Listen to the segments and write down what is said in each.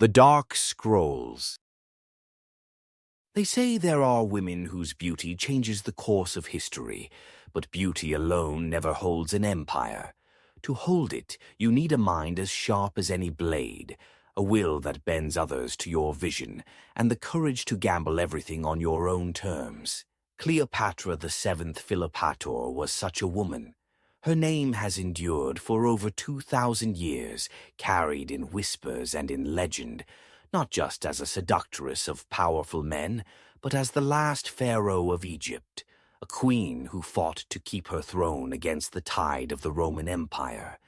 The Dark Scrolls. They say there are women whose beauty changes the course of history, but beauty alone never holds an empire. To hold it, you need a mind as sharp as any blade, a will that bends others to your vision, and the courage to gamble everything on your own terms. Cleopatra the Seventh Philopator was such a woman. Her name has endured for over 2,000 years, carried in whispers and in legend, not just as a seductress of powerful men, but as the last pharaoh of Egypt, a queen who fought to keep her throne against the tide of the Roman Empire.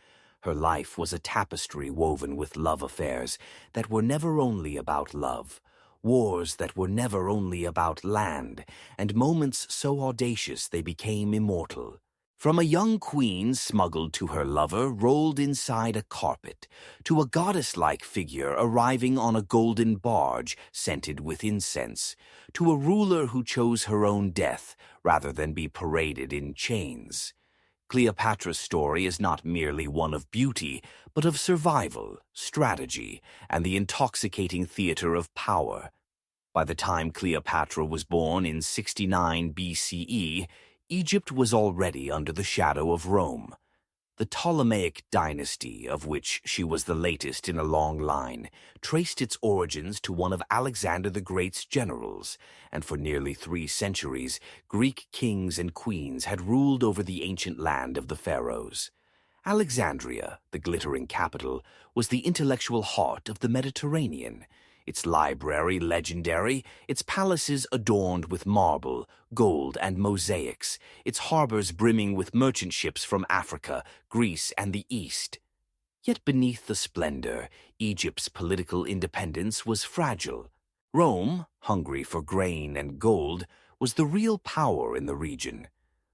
Her life was a tapestry woven with love affairs that were never only about love, wars that were never only about land, and moments so audacious they became immortal. From a young queen smuggled to her lover rolled inside a carpet, to a goddess-like figure arriving on a golden barge scented with incense, to a ruler who chose her own death rather than be paraded in chains. Cleopatra's story is not merely one of beauty, but of survival, strategy, and the intoxicating theater of power. By the time Cleopatra was born in 69 BCE, Egypt was already under the shadow of Rome. The Ptolemaic dynasty, of which she was the latest in a long line, traced its origins to one of Alexander the Great's generals, and for nearly 3 centuries, Greek kings and queens had ruled over the ancient land of the pharaohs. Alexandria, the glittering capital, was the intellectual heart of the Mediterranean. Its library legendary, its palaces adorned with marble, gold, and mosaics, its harbors brimming with merchant ships from Africa, Greece, and the East. Yet beneath the splendor, Egypt's political independence was fragile. Rome, hungry for grain and gold, was the real power in the region.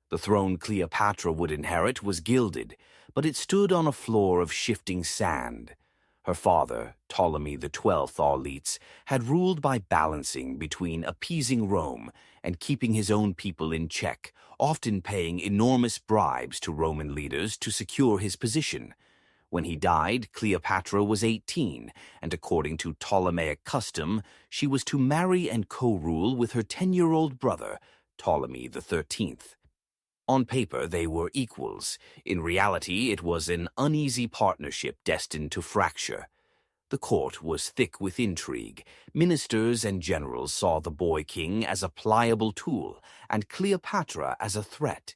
The throne Cleopatra would inherit was gilded, but it stood on a floor of shifting sand. Her father, Ptolemy XII Auletes, had ruled by balancing between appeasing Rome and keeping his own people in check, often paying enormous bribes to Roman leaders to secure his position. When he died, Cleopatra was 18, and according to Ptolemaic custom, she was to marry and co-rule with her 10-year-old brother, Ptolemy XIII. On paper, they were equals. In reality, it was an uneasy partnership destined to fracture. The court was thick with intrigue. Ministers and generals saw the boy king as a pliable tool, and Cleopatra as a threat.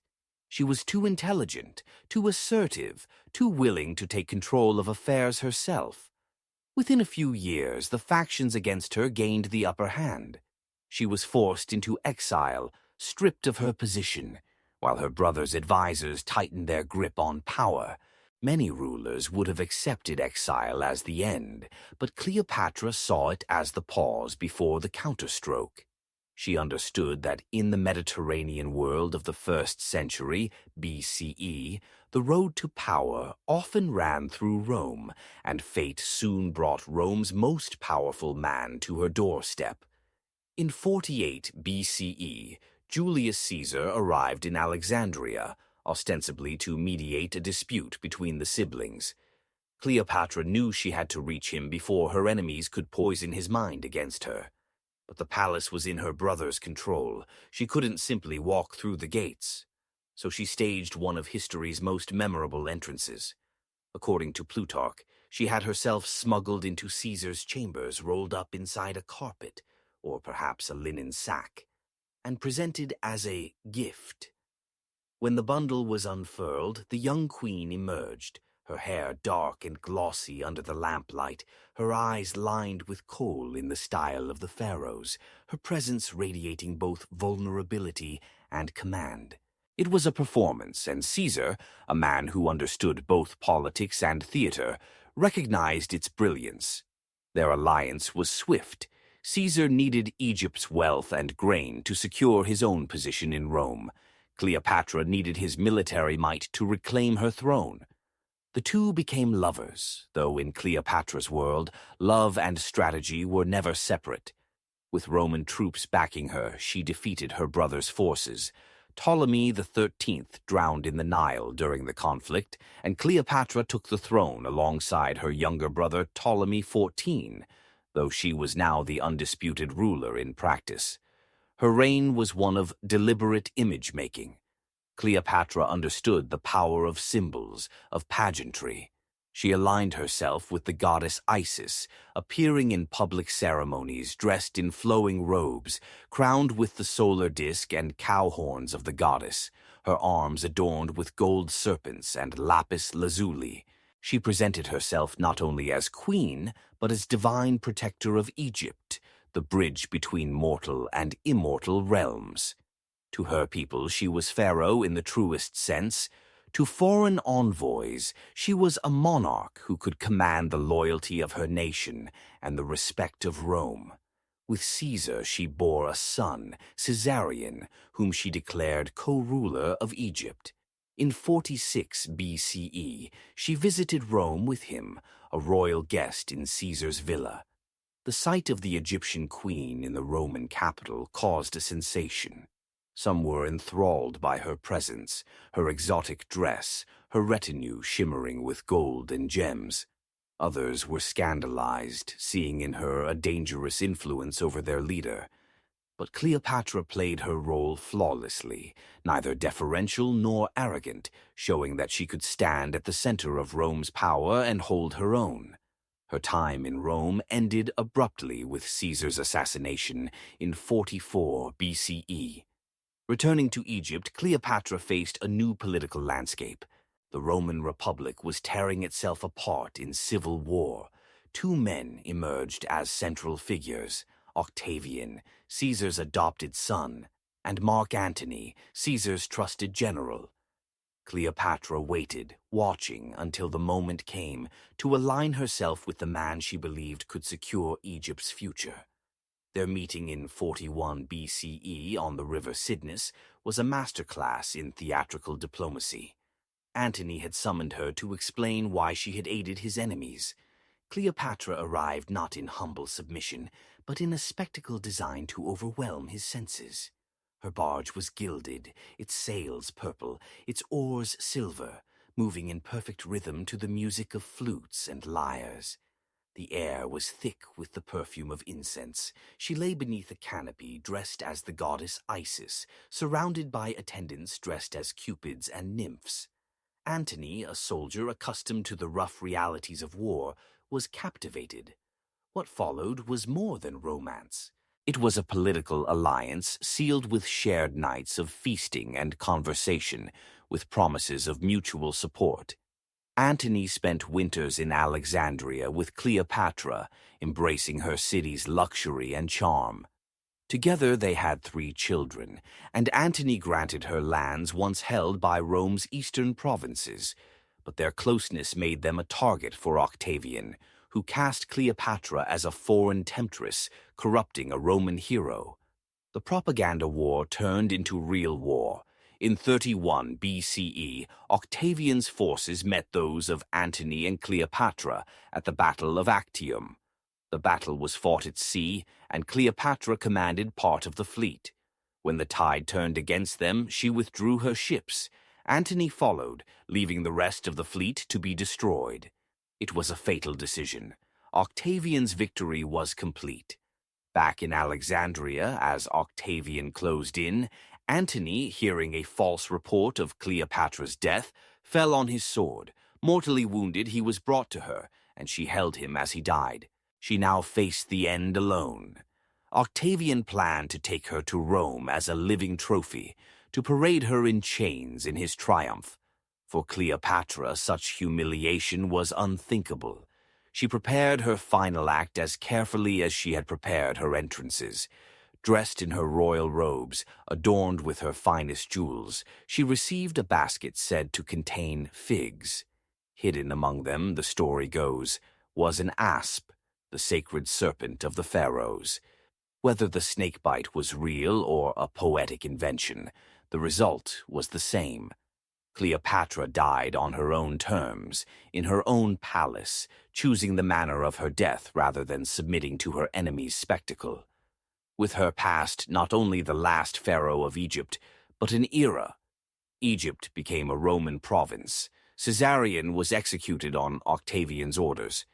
She was too intelligent, too assertive, too willing to take control of affairs herself. Within a few years, the factions against her gained the upper hand. She was forced into exile, stripped of her position, while her brother's advisors tightened their grip on power. Many rulers would have accepted exile as the end, but Cleopatra saw it as the pause before the counterstroke. She understood that in the Mediterranean world of the 1st century BCE, the road to power often ran through Rome, and fate soon brought Rome's most powerful man to her doorstep. In 48 BCE, Julius Caesar arrived in Alexandria, ostensibly to mediate a dispute between the siblings. Cleopatra knew she had to reach him before her enemies could poison his mind against her. But the palace was in her brother's control. She couldn't simply walk through the gates. So she staged one of history's most memorable entrances. According to Plutarch, she had herself smuggled into Caesar's chambers rolled up inside a carpet, or perhaps a linen sack, and presented as a gift. When the bundle was unfurled, the young queen emerged, her hair dark and glossy under the lamplight, her eyes lined with kohl in the style of the pharaohs, her presence radiating both vulnerability and command. It was a performance, and Caesar, a man who understood both politics and theater, recognized its brilliance. Their alliance was swift. Caesar needed Egypt's wealth and grain to secure his own position in Rome. Cleopatra needed his military might to reclaim her throne. The two became lovers, though in Cleopatra's world, love and strategy were never separate. With Roman troops backing her, she defeated her brother's forces. Ptolemy XIII drowned in the Nile during the conflict, and Cleopatra took the throne alongside her younger brother Ptolemy XIV. though she was now the undisputed ruler in practice. Her reign was one of deliberate image-making. Cleopatra understood the power of symbols, of pageantry. She aligned herself with the goddess Isis, appearing in public ceremonies dressed in flowing robes, crowned with the solar disk and cow horns of the goddess, her arms adorned with gold serpents and lapis lazuli. She presented herself not only as queen, but as divine protector of Egypt, the bridge between mortal and immortal realms. To her people, she was pharaoh in the truest sense. To foreign envoys, she was a monarch who could command the loyalty of her nation and the respect of Rome. With Caesar, she bore a son, Caesarion, whom she declared co-ruler of Egypt. In 46 BCE, she visited Rome with him, a royal guest in Caesar's villa. The sight of the Egyptian queen in the Roman capital caused a sensation. Some were enthralled by her presence, her exotic dress, her retinue shimmering with gold and gems. Others were scandalized, seeing in her a dangerous influence over their leader. But Cleopatra played her role flawlessly, neither deferential nor arrogant, showing that she could stand at the center of Rome's power and hold her own. Her time in Rome ended abruptly with Caesar's assassination in 44 BCE. Returning to Egypt, Cleopatra faced a new political landscape. The Roman Republic was tearing itself apart in civil war. Two men emerged as central figures: Octavian, Caesar's adopted son, and Mark Antony, Caesar's trusted general. Cleopatra waited, watching until the moment came to align herself with the man she believed could secure Egypt's future. Their meeting in 41 BCE on the river Cydnus was a masterclass in theatrical diplomacy. Antony had summoned her to explain why she had aided his enemies. Cleopatra arrived not in humble submission, but in a spectacle designed to overwhelm his senses. Her barge was gilded, its sails purple, its oars silver, moving in perfect rhythm to the music of flutes and lyres. The air was thick with the perfume of incense. She lay beneath a canopy dressed as the goddess Isis, surrounded by attendants dressed as cupids and nymphs. Antony, a soldier accustomed to the rough realities of war, was captivated. What followed was more than romance. It was a political alliance sealed with shared nights of feasting and conversation, with promises of mutual support. Antony spent winters in Alexandria with Cleopatra, embracing her city's luxury and charm. Together they had 3 children, and Antony granted her lands once held by Rome's eastern provinces. But their closeness made them a target for Octavian, who cast Cleopatra as a foreign temptress, corrupting a Roman hero. The propaganda war turned into real war. In 31 BCE, Octavian's forces met those of Antony and Cleopatra at the Battle of Actium. The battle was fought at sea, and Cleopatra commanded part of the fleet. When the tide turned against them, she withdrew her ships. Antony followed, leaving the rest of the fleet to be destroyed. It was a fatal decision. Octavian's victory was complete. Back in Alexandria, as Octavian closed in, Antony, hearing a false report of Cleopatra's death, fell on his sword. Mortally wounded, he was brought to her, and she held him as he died. She now faced the end alone. Octavian planned to take her to Rome as a living trophy, to parade her in chains in his triumph. For Cleopatra, such humiliation was unthinkable. She prepared her final act as carefully as she had prepared her entrances. Dressed in her royal robes, adorned with her finest jewels, she received a basket said to contain figs. Hidden among them, the story goes, was an asp, the sacred serpent of the pharaohs. Whether the snakebite was real or a poetic invention, the result was the same. Cleopatra died on her own terms, in her own palace, choosing the manner of her death rather than submitting to her enemy's spectacle. With her passed not only the last pharaoh of Egypt, but an era. Egypt became a Roman province. Caesarion was executed on Octavian's orders.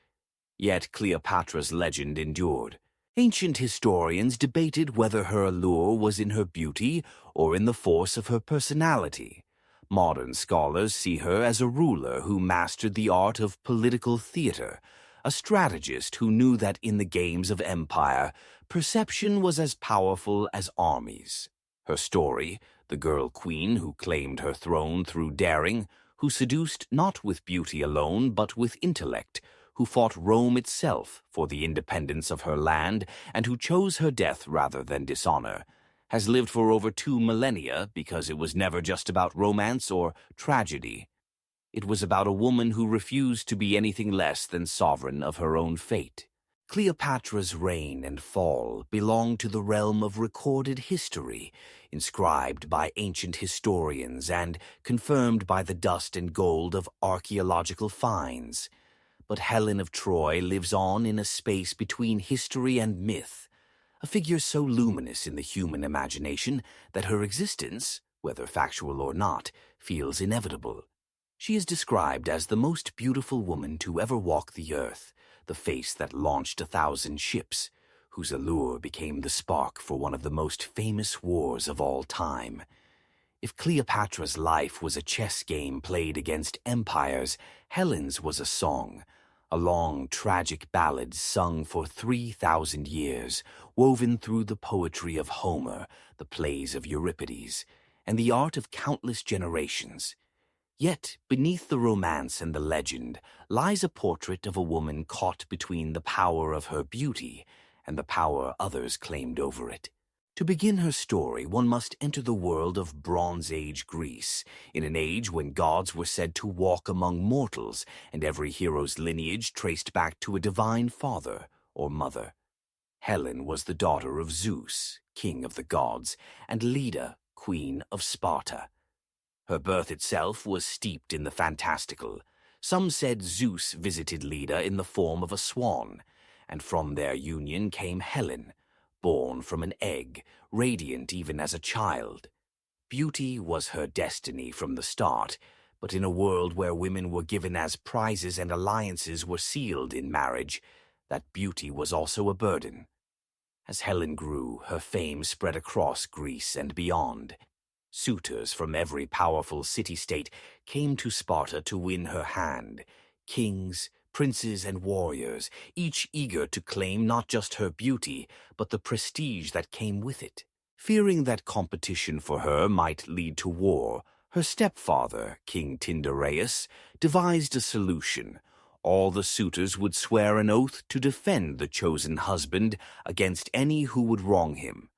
Yet Cleopatra's legend endured. Ancient historians debated whether her allure was in her beauty or in the force of her personality. Modern scholars see her as a ruler who mastered the art of political theater, a strategist who knew that in the games of empire, perception was as powerful as armies. Her story, the girl queen who claimed her throne through daring, who seduced not with beauty alone but with intellect, who fought Rome itself for the independence of her land, and who chose her death rather than dishonor, has lived for over 2 millennia because it was never just about romance or tragedy. It was about a woman who refused to be anything less than sovereign of her own fate. Cleopatra's reign and fall belong to the realm of recorded history, inscribed by ancient historians and confirmed by the dust and gold of archaeological finds. But Helen of Troy lives on in a space between history and myth, a figure so luminous in the human imagination that her existence, whether factual or not, feels inevitable. She is described as the most beautiful woman to ever walk the earth, the face that launched 1,000 ships, whose allure became the spark for one of the most famous wars of all time. If Cleopatra's life was a chess game played against empires, Helen's was a song, a long, tragic ballad sung for 3,000 years, woven through the poetry of Homer, the plays of Euripides, and the art of countless generations. Yet, beneath the romance and the legend, lies a portrait of a woman caught between the power of her beauty and the power others claimed over it. To begin her story, one must enter the world of Bronze Age Greece, in an age when gods were said to walk among mortals, and every hero's lineage traced back to a divine father or mother. Helen was the daughter of Zeus, king of the gods, and Leda, queen of Sparta. Her birth itself was steeped in the fantastical. Some said Zeus visited Leda in the form of a swan, and from their union came Helen, born from an egg, radiant even as a child. Beauty was her destiny from the start, but in a world where women were given as prizes and alliances were sealed in marriage, that beauty was also a burden. As Helen grew, her fame spread across Greece and beyond. Suitors from every powerful city-state came to Sparta to win her hand. Kings, princes, and warriors, each eager to claim not just her beauty, but the prestige that came with it. Fearing that competition for her might lead to war, her stepfather, King Tyndareus, devised a solution. All the suitors would swear an oath to defend the chosen husband against any who would wrong him.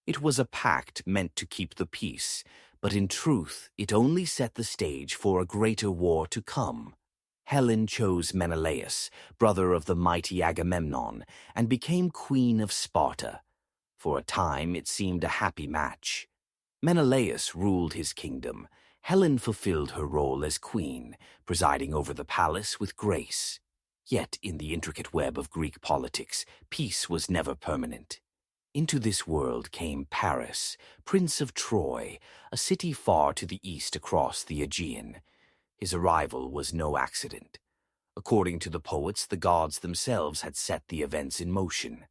It was a pact meant to keep the peace, but in truth it only set the stage for a greater war to come. Helen chose Menelaus, brother of the mighty Agamemnon, and became queen of Sparta. For a time it seemed a happy match. Menelaus ruled his kingdom. Helen fulfilled her role as queen, presiding over the palace with grace. Yet in the intricate web of Greek politics, peace was never permanent. Into this world came Paris, Prince of Troy, a city far to the east across the Aegean. His arrival was no accident. According to the poets, the gods themselves had set the events in motion.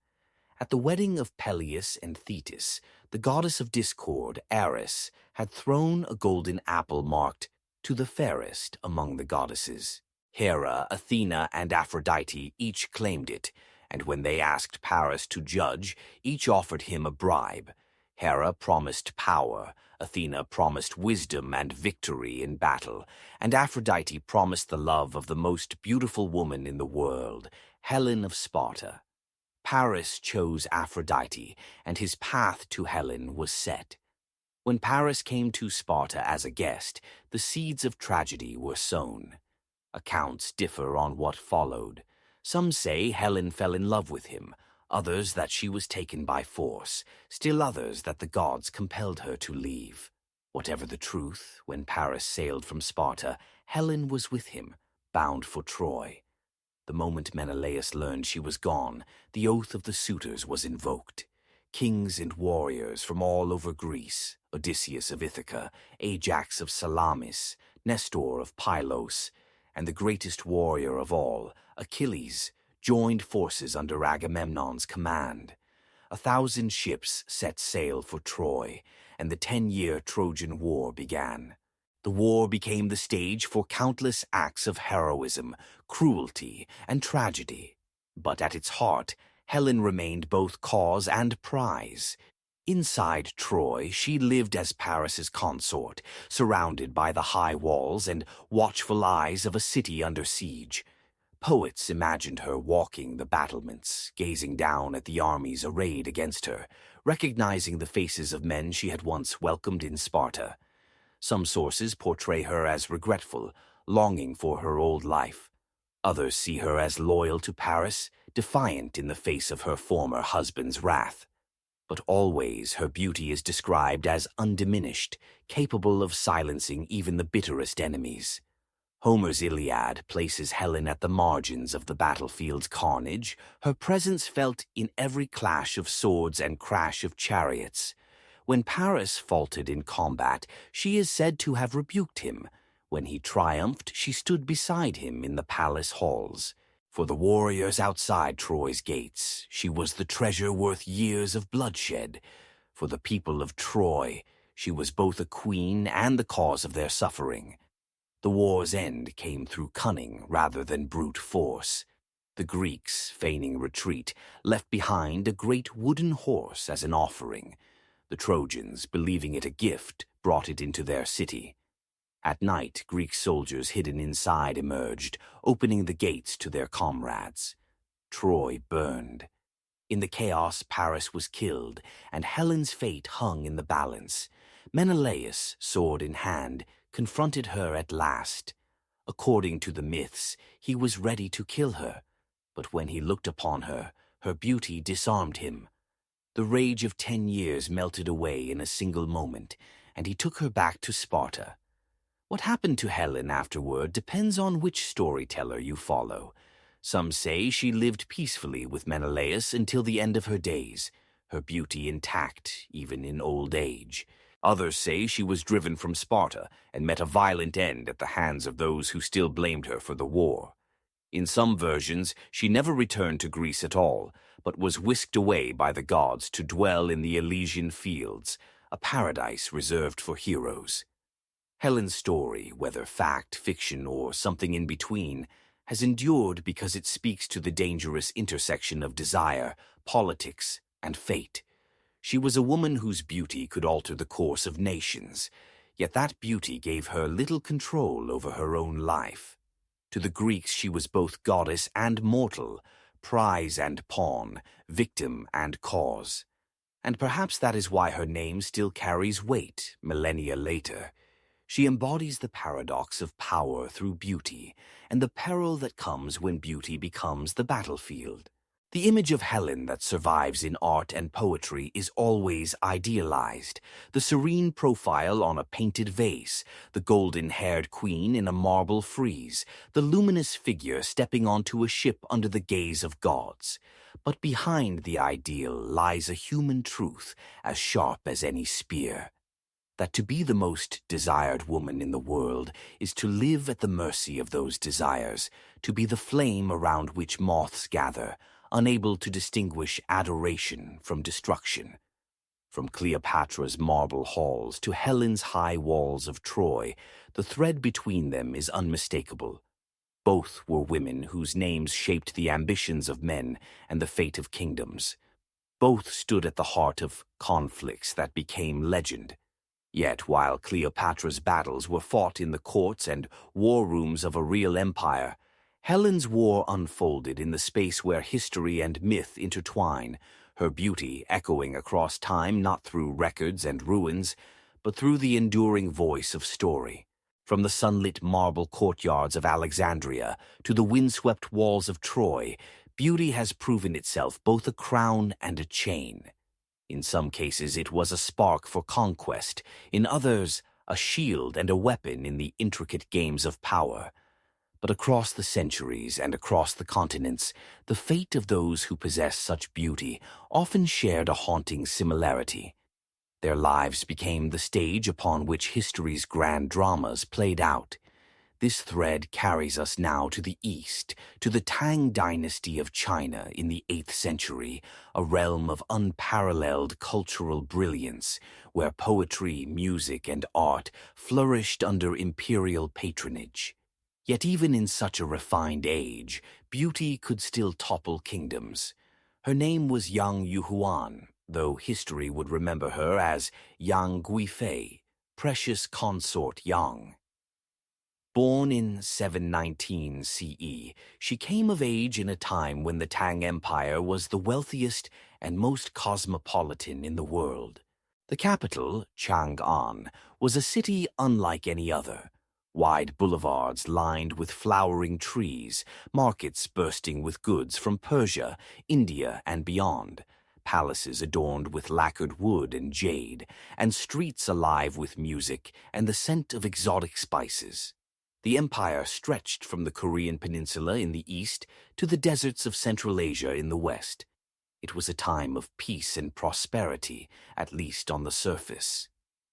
At the wedding of Peleus and Thetis, the goddess of discord, Ares, had thrown a golden apple marked, "To the fairest among the goddesses." Hera, Athena, and Aphrodite each claimed it, and when they asked Paris to judge, each offered him a bribe. Hera promised power, Athena promised wisdom and victory in battle, and Aphrodite promised the love of the most beautiful woman in the world, Helen of Sparta. Paris chose Aphrodite, and his path to Helen was set. When Paris came to Sparta as a guest, the seeds of tragedy were sown. Accounts differ on what followed. Some say Helen fell in love with him, others that she was taken by force, still others that the gods compelled her to leave. Whatever the truth, when Paris sailed from Sparta, Helen was with him, bound for Troy. The moment Menelaus learned she was gone, the oath of the suitors was invoked. Kings and warriors from all over Greece, Odysseus of Ithaca, Ajax of Salamis, Nestor of Pylos, and the greatest warrior of all, Achilles, joined forces under Agamemnon's command. 1,000 ships set sail for Troy, and the 10-year Trojan War began. The war became the stage for countless acts of heroism, cruelty, and tragedy. But at its heart, Helen remained both cause and prize. Inside Troy, she lived as Paris's consort, surrounded by the high walls and watchful eyes of a city under siege. Poets imagined her walking the battlements, gazing down at the armies arrayed against her, recognizing the faces of men she had once welcomed in Sparta. Some sources portray her as regretful, longing for her old life. Others see her as loyal to Paris, defiant in the face of her former husband's wrath. But always her beauty is described as undiminished, capable of silencing even the bitterest enemies. Homer's Iliad places Helen at the margins of the battlefield's carnage, her presence felt in every clash of swords and crash of chariots. When Paris faltered in combat, she is said to have rebuked him. When he triumphed, she stood beside him in the palace halls. For the warriors outside Troy's gates, she was the treasure worth years of bloodshed. For the people of Troy, she was both a queen and the cause of their suffering. The war's end came through cunning rather than brute force. The Greeks, feigning retreat, left behind a great wooden horse as an offering. The Trojans, believing it a gift, brought it into their city. At night, Greek soldiers hidden inside emerged, opening the gates to their comrades. Troy burned. In the chaos, Paris was killed, and Helen's fate hung in the balance. Menelaus, sword in hand, confronted her at last. According to the myths, he was ready to kill her, but when he looked upon her, her beauty disarmed him. The rage of 10 years melted away in a single moment, and he took her back to Sparta. What happened to Helen afterward depends on which storyteller you follow. Some say she lived peacefully with Menelaus until the end of her days, her beauty intact even in old age. Others say she was driven from Sparta and met a violent end at the hands of those who still blamed her for the war. In some versions, she never returned to Greece at all, but was whisked away by the gods to dwell in the Elysian fields, a paradise reserved for heroes. Helen's story, whether fact, fiction, or something in between, has endured because it speaks to the dangerous intersection of desire, politics, and fate. She was a woman whose beauty could alter the course of nations, yet that beauty gave her little control over her own life. To the Greeks she was both goddess and mortal, prize and pawn, victim and cause. And perhaps that is why her name still carries weight millennia later. She embodies the paradox of power through beauty, and the peril that comes when beauty becomes the battlefield. The image of Helen that survives in art and poetry is always idealized, the serene profile on a painted vase, the golden-haired queen in a marble frieze, the luminous figure stepping onto a ship under the gaze of gods. But behind the ideal lies a human truth as sharp as any spear. That to be the most desired woman in the world is to live at the mercy of those desires, to be the flame around which moths gather, unable to distinguish adoration from destruction. From Cleopatra's marble halls to Helen's high walls of Troy, the thread between them is unmistakable. Both were women whose names shaped the ambitions of men and the fate of kingdoms. Both stood at the heart of conflicts that became legend. Yet while Cleopatra's battles were fought in the courts and war rooms of a real empire, Helen's war unfolded in the space where history and myth intertwine, her beauty echoing across time not through records and ruins, but through the enduring voice of story. From the sunlit marble courtyards of Alexandria to the windswept walls of Troy, beauty has proven itself both a crown and a chain. In some cases it was a spark for conquest, in others a shield and a weapon in the intricate games of power. But across the centuries and across the continents, the fate of those who possess such beauty often shared a haunting similarity. Their lives became the stage upon which history's grand dramas played out. This thread carries us now to the east, to the Tang dynasty of China in the 8th century, a realm of unparalleled cultural brilliance, where poetry, music, and art flourished under imperial patronage. Yet even in such a refined age, beauty could still topple kingdoms. Her name was Yang Yuhuan, though history would remember her as Yang Guifei, precious consort Yang. Born in 719 CE, she came of age in a time when the Tang Empire was the wealthiest and most cosmopolitan in the world. The capital, Chang'an, was a city unlike any other. Wide boulevards lined with flowering trees, markets bursting with goods from Persia, India, and beyond, palaces adorned with lacquered wood and jade, and streets alive with music and the scent of exotic spices. The empire stretched from the Korean peninsula in the east to the deserts of Central Asia in the west. It was a time of peace and prosperity, at least on the surface.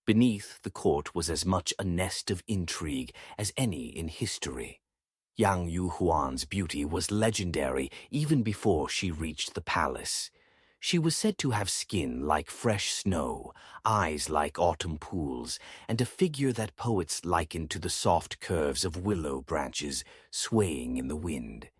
Beneath, the court was as much a nest of intrigue as any in history. Yang Yuhuan's beauty was legendary even before she reached the palace. She was said to have skin like fresh snow, eyes like autumn pools, and a figure that poets likened to the soft curves of willow branches swaying in the wind.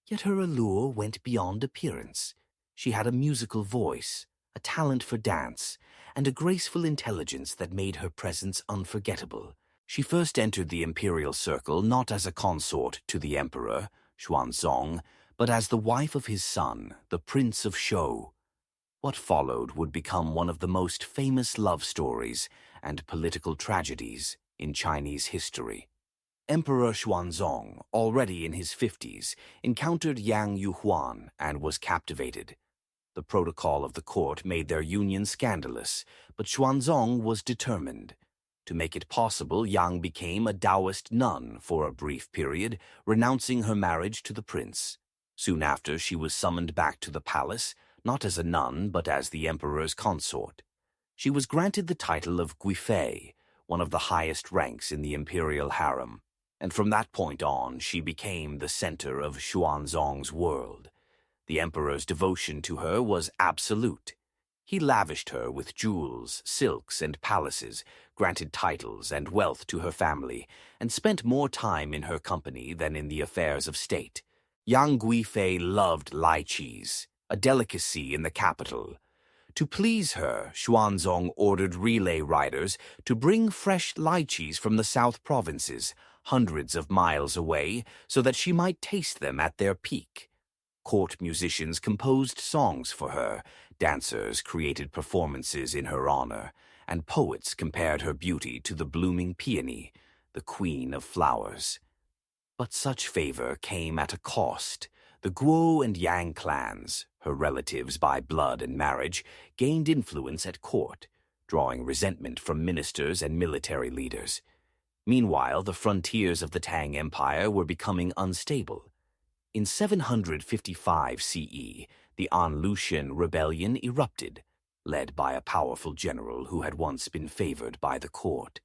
Yet her allure went beyond appearance. She had a musical voice, a talent for dance, and a graceful intelligence that made her presence unforgettable. She first entered the imperial circle not as a consort to the emperor, Xuanzong, but as the wife of his son, the Prince of Shou. What followed would become one of the most famous love stories and political tragedies in Chinese history. Emperor Xuanzong, already in his 50s, encountered Yang Yuhuan and was captivated. The protocol of the court made their union scandalous, but Xuanzong was determined. To make it possible, Yang became a Taoist nun for a brief period, renouncing her marriage to the prince. Soon after, she was summoned back to the palace, not as a nun, but as the emperor's consort. She was granted the title of Guifei, one of the highest ranks in the imperial harem, and from that point on, she became the center of Xuanzong's world. The emperor's devotion to her was absolute. He lavished her with jewels, silks, and palaces, granted titles and wealth to her family, and spent more time in her company than in the affairs of state. Yang Guifei loved lychees, a delicacy in the capital. To please her, Xuanzong ordered relay riders to bring fresh lychees from the south provinces, hundreds of miles away, so that she might taste them at their peak. Court musicians composed songs for her, dancers created performances in her honor, and poets compared her beauty to the blooming peony, the queen of flowers. But such favor came at a cost. The Guo and Yang clans, her relatives by blood and marriage, gained influence at court, drawing resentment from ministers and military leaders. Meanwhile, the frontiers of the Tang Empire were becoming unstable. In 755 CE, the An Lushan rebellion erupted, led by a powerful general who had once been favored by the court.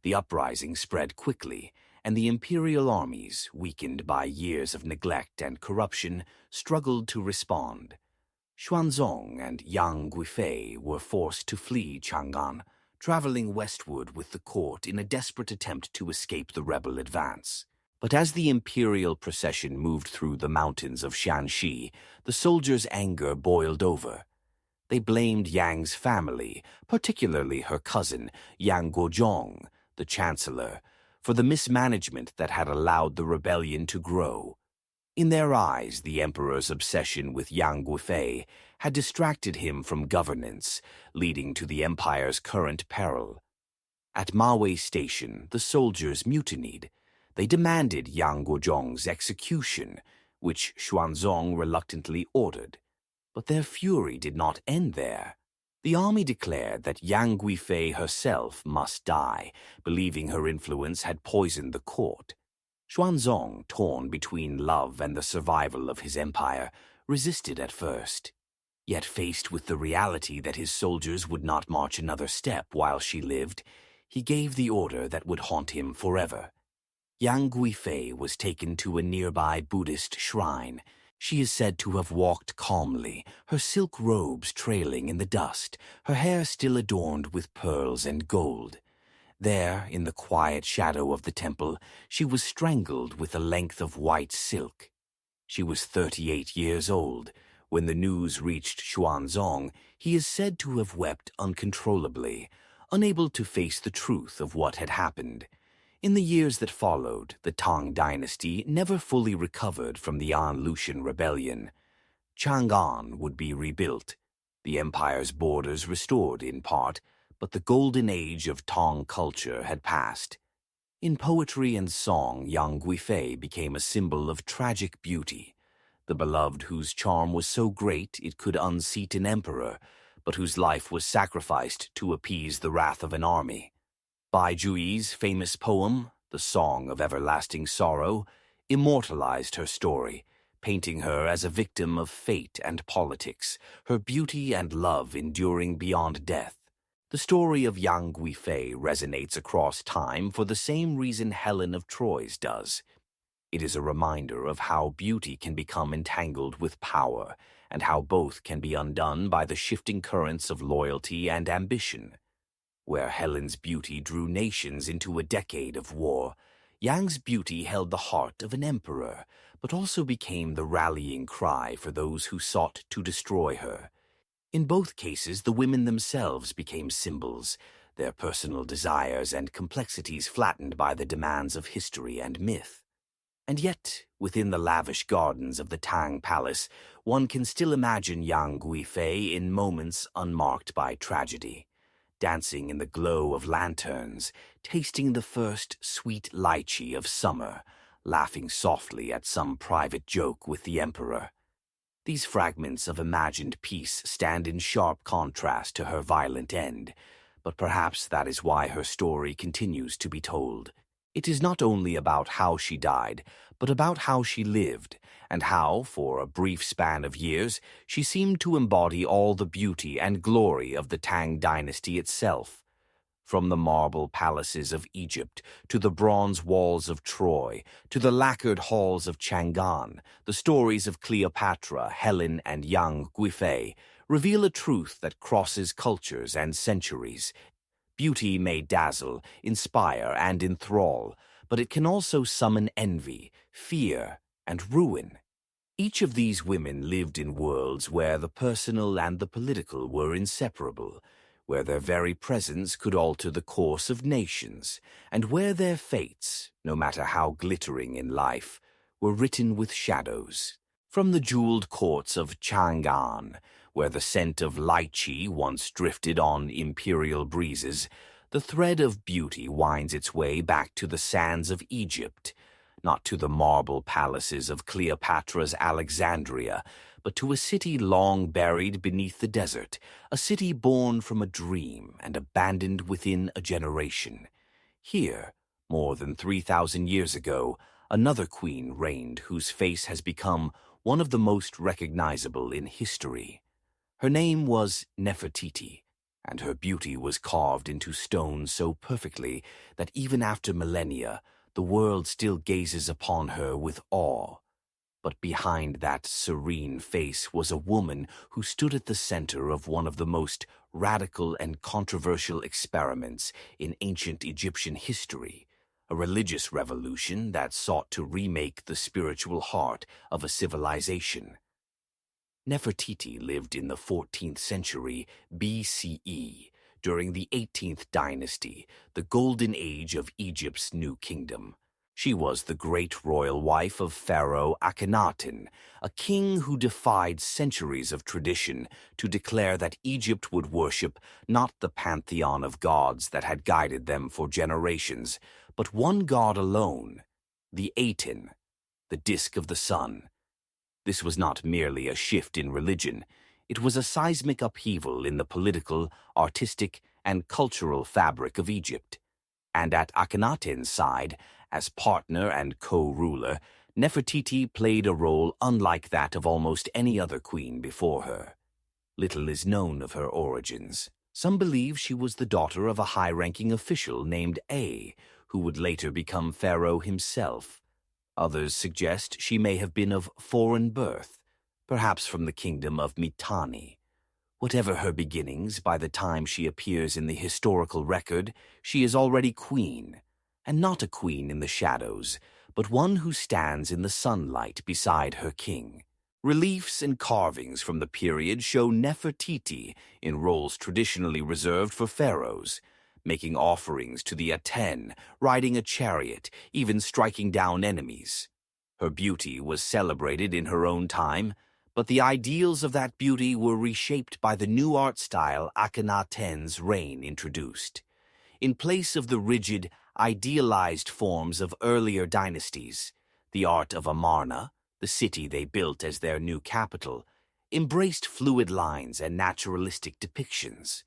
The uprising spread quickly, and the imperial armies, weakened by years of neglect and corruption, struggled to respond. Xuanzong and Yang Guifei were forced to flee Chang'an, traveling westward with the court in a desperate attempt to escape the rebel advance. But as the imperial procession moved through the mountains of Shanxi, the soldiers' anger boiled over. They blamed Yang's family, particularly her cousin, Yang Guozhong, the chancellor, for the mismanagement that had allowed the rebellion to grow. In their eyes, the emperor's obsession with Yang Guifei had distracted him from governance, leading to the empire's current peril. At Mawei Station, the soldiers mutinied. They demanded Yang Guozhong's execution, which Xuanzong reluctantly ordered. But their fury did not end there. The army declared that Yang Guifei herself must die, believing her influence had poisoned the court. Xuanzong, torn between love and the survival of his empire, resisted at first. Yet faced with the reality that his soldiers would not march another step while she lived, he gave the order that would haunt him forever. Yang Guifei was taken to a nearby Buddhist shrine. She is said to have walked calmly, her silk robes trailing in the dust, her hair still adorned with pearls and gold. There, in the quiet shadow of the temple, she was strangled with a length of white silk. She was 38 years old. When the news reached Xuanzong, he is said to have wept uncontrollably, unable to face the truth of what had happened. In the years that followed, the Tang dynasty never fully recovered from the An Lushan rebellion. Chang'an would be rebuilt, the empire's borders restored in part, but the golden age of Tang culture had passed. In poetry and song, Yang Guifei became a symbol of tragic beauty, the beloved whose charm was so great it could unseat an emperor, but whose life was sacrificed to appease the wrath of an army. Bai Juyi's famous poem, The Song of Everlasting Sorrow, immortalized her story, painting her as a victim of fate and politics, her beauty and love enduring beyond death. The story of Yang Guifei resonates across time for the same reason Helen of Troy's does. It is a reminder of how beauty can become entangled with power, and how both can be undone by the shifting currents of loyalty and ambition. Where Helen's beauty drew nations into a decade of war, Yang's beauty held the heart of an emperor, but also became the rallying cry for those who sought to destroy her. In both cases, the women themselves became symbols, their personal desires and complexities flattened by the demands of history and myth. And yet, within the lavish gardens of the Tang Palace, one can still imagine Yang Guifei in moments unmarked by tragedy, dancing in the glow of lanterns, tasting the first sweet lychee of summer, laughing softly at some private joke with the emperor. These fragments of imagined peace stand in sharp contrast to her violent end, but perhaps that is why her story continues to be told. It is not only about how she died, but about how she lived, and how, for a brief span of years, she seemed to embody all the beauty and glory of the Tang dynasty itself. From the marble palaces of Egypt, to the bronze walls of Troy, to the lacquered halls of Chang'an, the stories of Cleopatra, Helen, and Yang Guifei reveal a truth that crosses cultures and centuries. Beauty may dazzle, inspire, and enthrall, but it can also summon envy, fear, and ruin. Each of these women lived in worlds where the personal and the political were inseparable, where their very presence could alter the course of nations, and where their fates, no matter how glittering in life, were written with shadows. From the jeweled courts of Chang'an, where the scent of lychee once drifted on imperial breezes, the thread of beauty winds its way back to the sands of Egypt, not to the marble palaces of Cleopatra's Alexandria, but to a city long buried beneath the desert, a city born from a dream and abandoned within a generation. Here, more than 3,000 years ago, another queen reigned whose face has become one of the most recognizable in history. Her name was Nefertiti, and her beauty was carved into stone so perfectly that even after millennia, the world still gazes upon her with awe. But behind that serene face was a woman who stood at the center of one of the most radical and controversial experiments in ancient Egyptian history, a religious revolution that sought to remake the spiritual heart of a civilization. Nefertiti lived in the 14th century BCE, during the 18th dynasty, the golden age of Egypt's new kingdom. She was the great royal wife of Pharaoh Akhenaten, a king who defied centuries of tradition to declare that Egypt would worship not the pantheon of gods that had guided them for generations, but one god alone, the Aten, the disk of the sun. This was not merely a shift in religion. It was a seismic upheaval in the political, artistic, and cultural fabric of Egypt. And at Akhenaten's side, as partner and co-ruler, Nefertiti played a role unlike that of almost any other queen before her. Little is known of her origins. Some believe she was the daughter of a high-ranking official named A, who would later become Pharaoh himself. Others suggest she may have been of foreign birth, perhaps from the kingdom of Mitanni. Whatever her beginnings, by the time she appears in the historical record, she is already queen, and not a queen in the shadows, but one who stands in the sunlight beside her king. Reliefs and carvings from the period show Nefertiti in roles traditionally reserved for pharaohs, making offerings to the Aten, riding a chariot, even striking down enemies. Her beauty was celebrated in her own time, but the ideals of that beauty were reshaped by the new art style Akhenaten's reign introduced. In place of the rigid, idealized forms of earlier dynasties, the art of Amarna, the city they built as their new capital, embraced fluid lines and naturalistic depictions.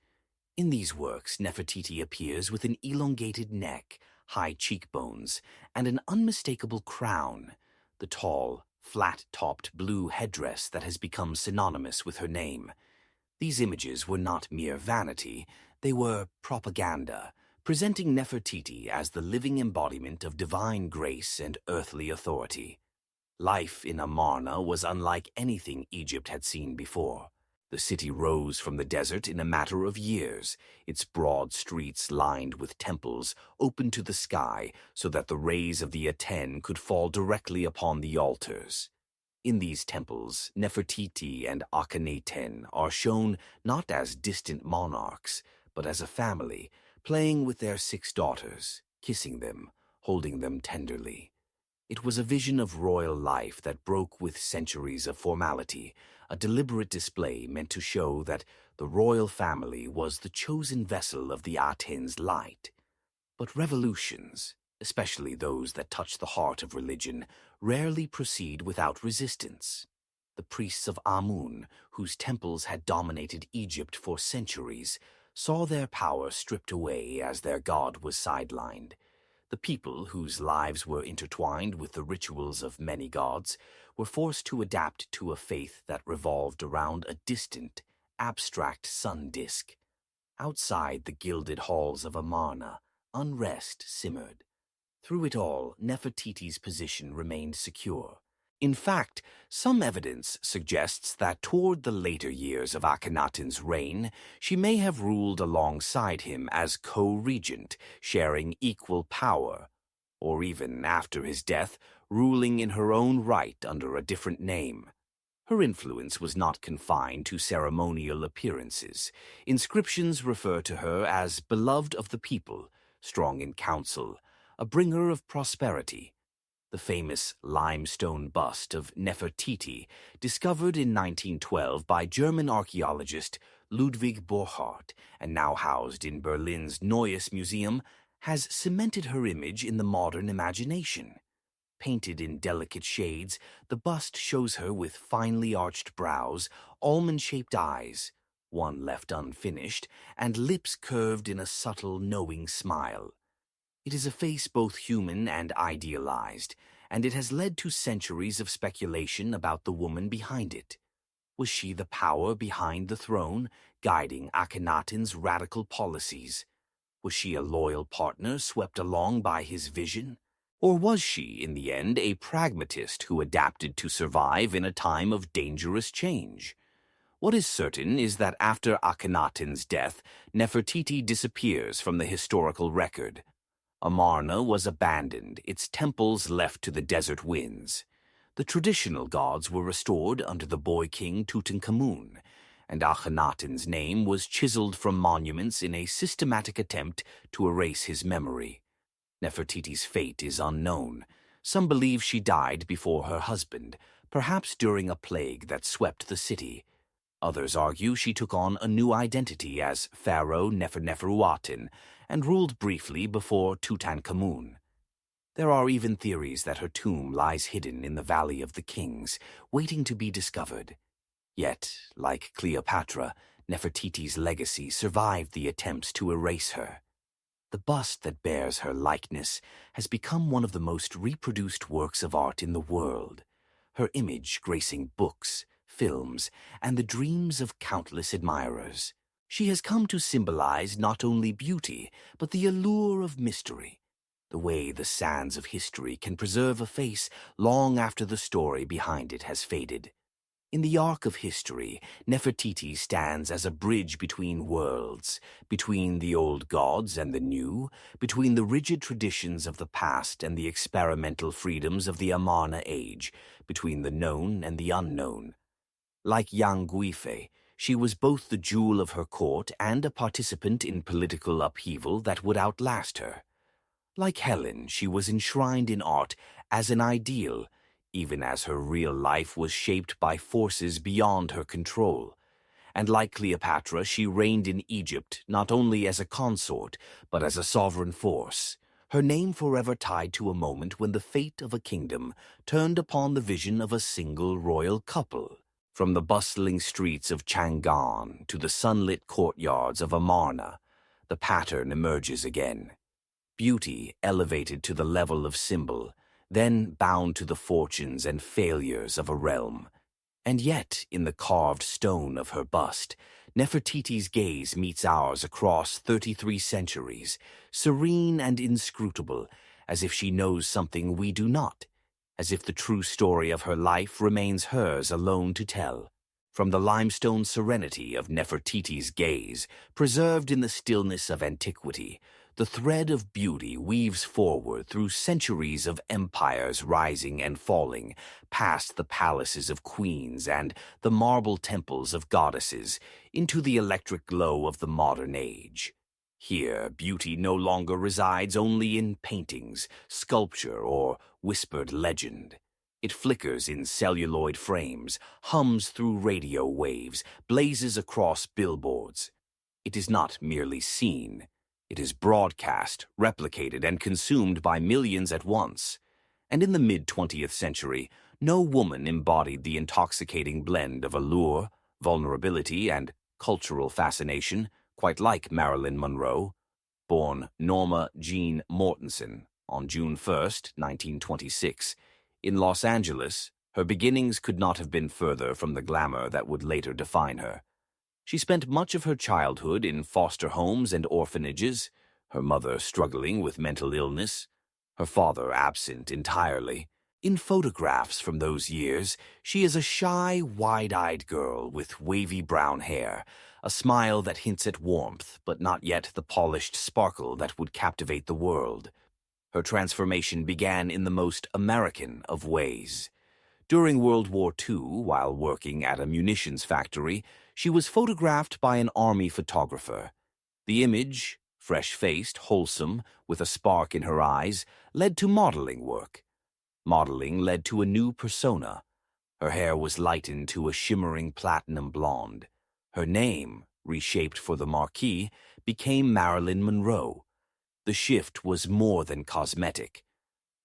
In these works, Nefertiti appears with an elongated neck, high cheekbones, and an unmistakable crown, the tall, flat-topped blue headdress that has become synonymous with her name. These images were not mere vanity, they were propaganda, presenting Nefertiti as the living embodiment of divine grace and earthly authority. Life in Amarna was unlike anything Egypt had seen before. The city rose from the desert in a matter of years, its broad streets lined with temples open to the sky so that the rays of the Aten could fall directly upon the altars. In these temples, Nefertiti and Akhenaten are shown not as distant monarchs, but as a family, playing with their 6 daughters, kissing them, holding them tenderly. It was a vision of royal life that broke with centuries of formality, a deliberate display meant to show that the royal family was the chosen vessel of the Aten's light. But revolutions, especially those that touch the heart of religion, rarely proceed without resistance. The priests of Amun, whose temples had dominated Egypt for centuries, saw their power stripped away as their god was sidelined. The people, whose lives were intertwined with the rituals of many gods, were forced to adapt to a faith that revolved around a distant, abstract sun disk. Outside the gilded halls of Amarna, unrest simmered. Through it all, Nefertiti's position remained secure. In fact, some evidence suggests that toward the later years of Akhenaten's reign, she may have ruled alongside him as co-regent, sharing equal power, or even after his death, ruling in her own right under a different name. Her influence was not confined to ceremonial appearances. Inscriptions refer to her as beloved of the people, strong in counsel, a bringer of prosperity. The famous limestone bust of Nefertiti, discovered in 1912 by German archaeologist Ludwig Borchardt and now housed in Berlin's Neues Museum, has cemented her image in the modern imagination. Painted in delicate shades, the bust shows her with finely arched brows, almond-shaped eyes, one left unfinished, and lips curved in a subtle, knowing smile. It is a face both human and idealized, and it has led to centuries of speculation about the woman behind it. Was she the power behind the throne, guiding Akhenaten's radical policies? Was she a loyal partner swept along by his vision? Or was she, in the end, a pragmatist who adapted to survive in a time of dangerous change? What is certain is that after Akhenaten's death, Nefertiti disappears from the historical record. Amarna was abandoned, its temples left to the desert winds. The traditional gods were restored under the boy king Tutankhamun, and Akhenaten's name was chiseled from monuments in a systematic attempt to erase his memory. Nefertiti's fate is unknown. Some believe she died before her husband, perhaps during a plague that swept the city. Others argue she took on a new identity as Pharaoh Neferneferuaten and ruled briefly before Tutankhamun. There are even theories that her tomb lies hidden in the Valley of the Kings, waiting to be discovered. Yet, like Cleopatra, Nefertiti's legacy survived the attempts to erase her. The bust that bears her likeness has become one of the most reproduced works of art in the world, her image gracing books, films, and the dreams of countless admirers. She has come to symbolize not only beauty, but the allure of mystery. the way the sands of history can preserve a face long after the story behind it has faded. In the arc of history, Nefertiti stands as a bridge between worlds, between the old gods and the new, between the rigid traditions of the past and the experimental freedoms of the Amarna age, between the known and the unknown. Like Yang Guife, she was both the jewel of her court and a participant in political upheaval that would outlast her. Like Helen, she was enshrined in art as an ideal, even as her real life was shaped by forces beyond her control. And like Cleopatra, she reigned in Egypt not only as a consort, but as a sovereign force, her name forever tied to a moment when the fate of a kingdom turned upon the vision of a single royal couple. From the bustling streets of Chang'an to the sunlit courtyards of Amarna, the pattern emerges again. Beauty elevated to the level of symbol, then bound to the fortunes and failures of a realm. And yet, in the carved stone of her bust, Nefertiti's gaze meets ours across 33 centuries, serene and inscrutable, as if she knows something we do not, as if the true story of her life remains hers alone to tell. From the limestone serenity of Nefertiti's gaze, preserved in the stillness of antiquity, the thread of beauty weaves forward through centuries of empires rising and falling, past the palaces of queens and the marble temples of goddesses, into the electric glow of the modern age. Here, beauty no longer resides only in paintings, sculpture, or whispered legend. It flickers in celluloid frames, hums through radio waves, blazes across billboards. It is not merely seen. It is broadcast, replicated, and consumed by millions at once. And in the mid-20th century, no woman embodied the intoxicating blend of allure, vulnerability, and cultural fascination quite like Marilyn Monroe. Born Norma Jean Mortensen on June 1st, 1926, in Los Angeles, her beginnings could not have been further from the glamour that would later define her. She spent much of her childhood in foster homes and orphanages, her mother struggling with mental illness, her father absent entirely. In photographs from those years, she is a shy, wide-eyed girl with wavy brown hair, a smile that hints at warmth, but not yet the polished sparkle that would captivate the world. Her transformation began in the most American of ways. During World War II, while working at a munitions factory, she was photographed by an army photographer. The image, fresh-faced, wholesome, with a spark in her eyes, led to modeling work. Modeling led to a new persona. Her hair was lightened to a shimmering platinum blonde. Her name, reshaped for the marquee, became Marilyn Monroe. The shift was more than cosmetic.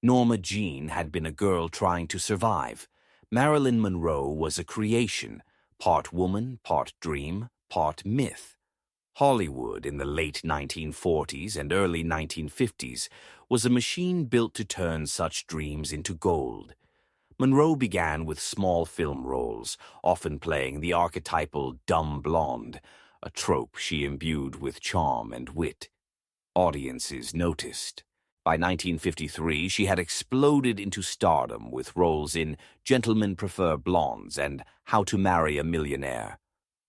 Norma Jean had been a girl trying to survive. Marilyn Monroe was a creation, part woman, part dream, part myth. Hollywood in the late 1940s and early 1950s was a machine built to turn such dreams into gold. Monroe began with small film roles, often playing the archetypal dumb blonde, a trope she imbued with charm and wit. Audiences noticed. By 1953, she had exploded into stardom with roles in Gentlemen Prefer Blondes and How to Marry a Millionaire.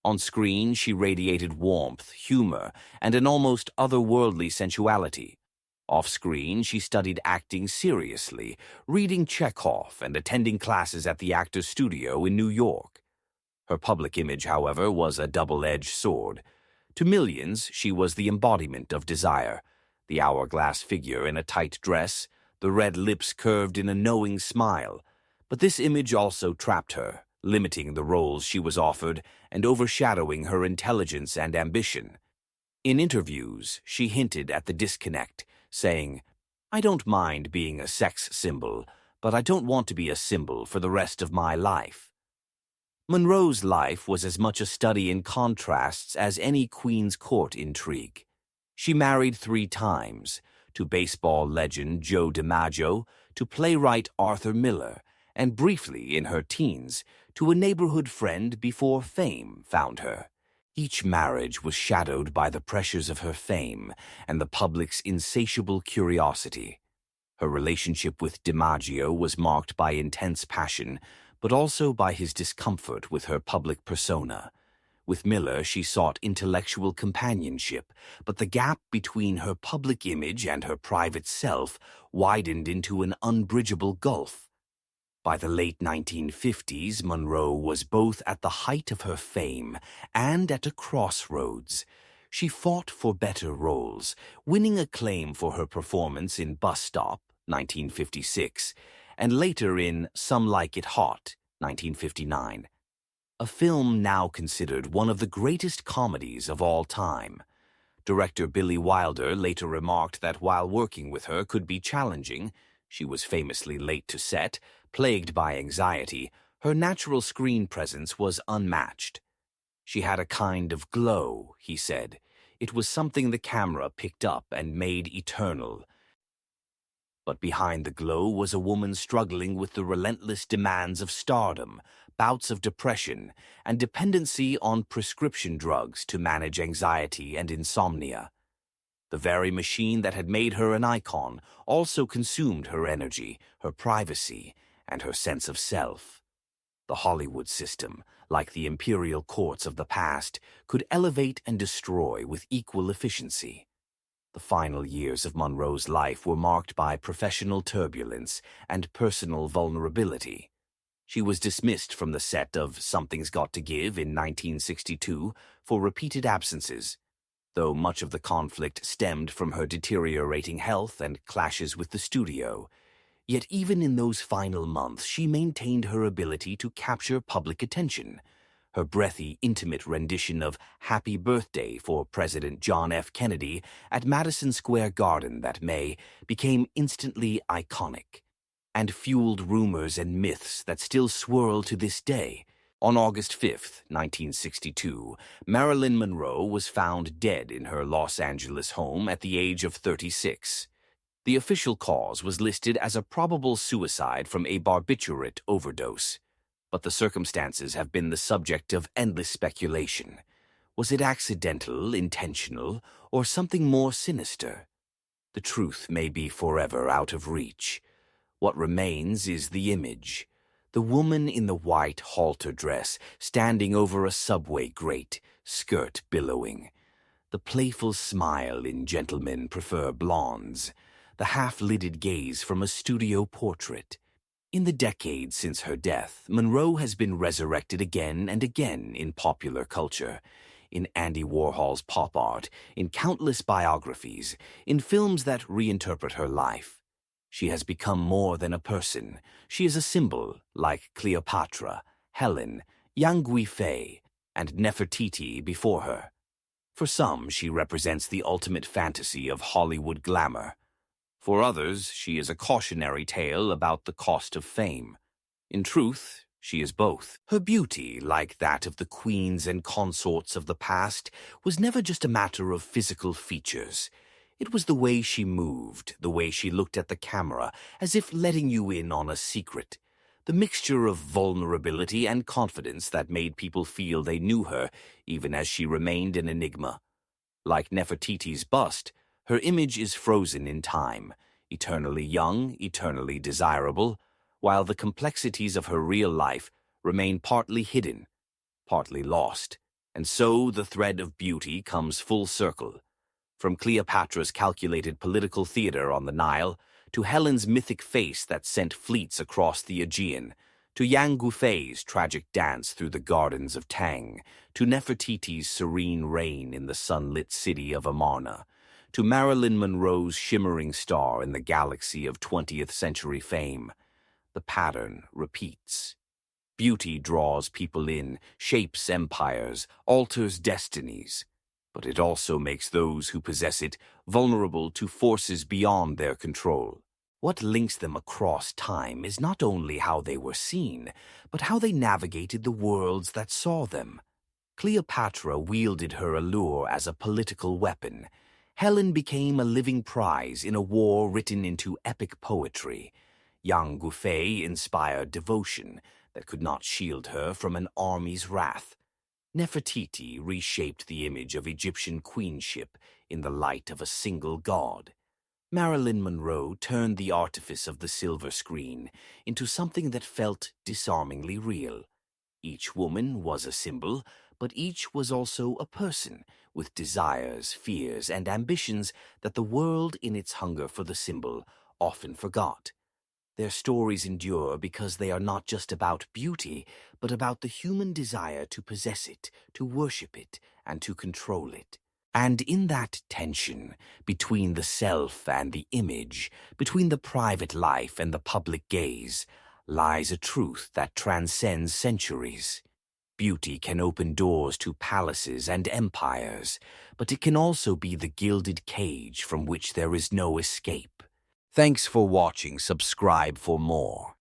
On screen, she radiated warmth, humor, and an almost otherworldly sensuality. Off-screen, she studied acting seriously, reading Chekhov and attending classes at the Actors Studio in New York. Her public image, however, was a double-edged sword. To millions, she was the embodiment of desire, the hourglass figure in a tight dress, the red lips curved in a knowing smile. But this image also trapped her, limiting the roles she was offered and overshadowing her intelligence and ambition. In interviews, she hinted at the disconnect, saying, "I don't mind being a sex symbol, but I don't want to be a symbol for the rest of my life." Monroe's life was as much a study in contrasts as any Queen's Court intrigue. She married 3 times, to baseball legend Joe DiMaggio, to playwright Arthur Miller, and briefly, in her teens, to a neighborhood friend before fame found her. Each marriage was shadowed by the pressures of her fame and the public's insatiable curiosity. Her relationship with DiMaggio was marked by intense passion, but also by his discomfort with her public persona. With Miller, she sought intellectual companionship, but the gap between her public image and her private self widened into an unbridgeable gulf. By the late 1950s, Monroe was both at the height of her fame and at a crossroads. She fought for better roles, winning acclaim for her performance in Bus Stop, 1956, and later in Some Like It Hot, 1959, a film now considered one of the greatest comedies of all time. Director Billy Wilder later remarked that while working with her could be challenging, she was famously late to set, plagued by anxiety, her natural screen presence was unmatched. She had a kind of glow, he said. It was something the camera picked up and made eternal. But behind the glow was a woman struggling with the relentless demands of stardom, bouts of depression, and dependency on prescription drugs to manage anxiety and insomnia. The very machine that had made her an icon also consumed her energy, her privacy, and her sense of self. The Hollywood system, like the imperial courts of the past, could elevate and destroy with equal efficiency. The final years of Monroe's life were marked by professional turbulence and personal vulnerability. She was dismissed from the set of Something's Got to Give in 1962 for repeated absences, though much of the conflict stemmed from her deteriorating health and clashes with the studio. Yet even in those final months, she maintained her ability to capture public attention. Her breathy, intimate rendition of Happy Birthday for President John F. Kennedy at Madison Square Garden that May became instantly iconic and fueled rumors and myths that still swirl to this day. On August 5, 1962, Marilyn Monroe was found dead in her Los Angeles home at the age of 36. The official cause was listed as a probable suicide from a barbiturate overdose, but the circumstances have been the subject of endless speculation. Was it accidental, intentional, or something more sinister? The truth may be forever out of reach. What remains is the image. The woman in the white halter dress, standing over a subway grate, skirt billowing. The playful smile in Gentlemen Prefer Blondes. The half-lidded gaze from a studio portrait. In the decades since her death, Monroe has been resurrected again and again in popular culture. In Andy Warhol's pop art, in countless biographies, in films that reinterpret her life. She has become more than a person. She is a symbol, like Cleopatra, Helen, Yang Guifei, and Nefertiti before her. For some, she represents the ultimate fantasy of Hollywood glamour. For others, she is a cautionary tale about the cost of fame. In truth, she is both. Her beauty, like that of the queens and consorts of the past, was never just a matter of physical features. It was the way she moved, the way she looked at the camera, as if letting you in on a secret. The mixture of vulnerability and confidence that made people feel they knew her, even as she remained an enigma. Like Nefertiti's bust, her image is frozen in time, eternally young, eternally desirable, while the complexities of her real life remain partly hidden, partly lost. And so the thread of beauty comes full circle. From Cleopatra's calculated political theater on the Nile, to Helen's mythic face that sent fleets across the Aegean, to Yang Guifei's tragic dance through the gardens of Tang, to Nefertiti's serene reign in the sunlit city of Amarna, to Marilyn Monroe's shimmering star in the galaxy of 20th century fame, the pattern repeats. Beauty draws people in, shapes empires, alters destinies. But it also makes those who possess it vulnerable to forces beyond their control. What links them across time is not only how they were seen, but how they navigated the worlds that saw them. Cleopatra wielded her allure as a political weapon. Helen became a living prize in a war written into epic poetry. Yang Guifei inspired devotion that could not shield her from an army's wrath. Nefertiti reshaped the image of Egyptian queenship in the light of a single god. Marilyn Monroe turned the artifice of the silver screen into something that felt disarmingly real. Each woman was a symbol, but each was also a person with desires, fears, and ambitions that the world, in its hunger for the symbol, often forgot. Their stories endure because they are not just about beauty, but about the human desire to possess it, to worship it, and to control it. And in that tension between the self and the image, between the private life and the public gaze, lies a truth that transcends centuries. Beauty can open doors to palaces and empires, but it can also be the gilded cage from which there is no escape. Thanks for watching. Subscribe for more.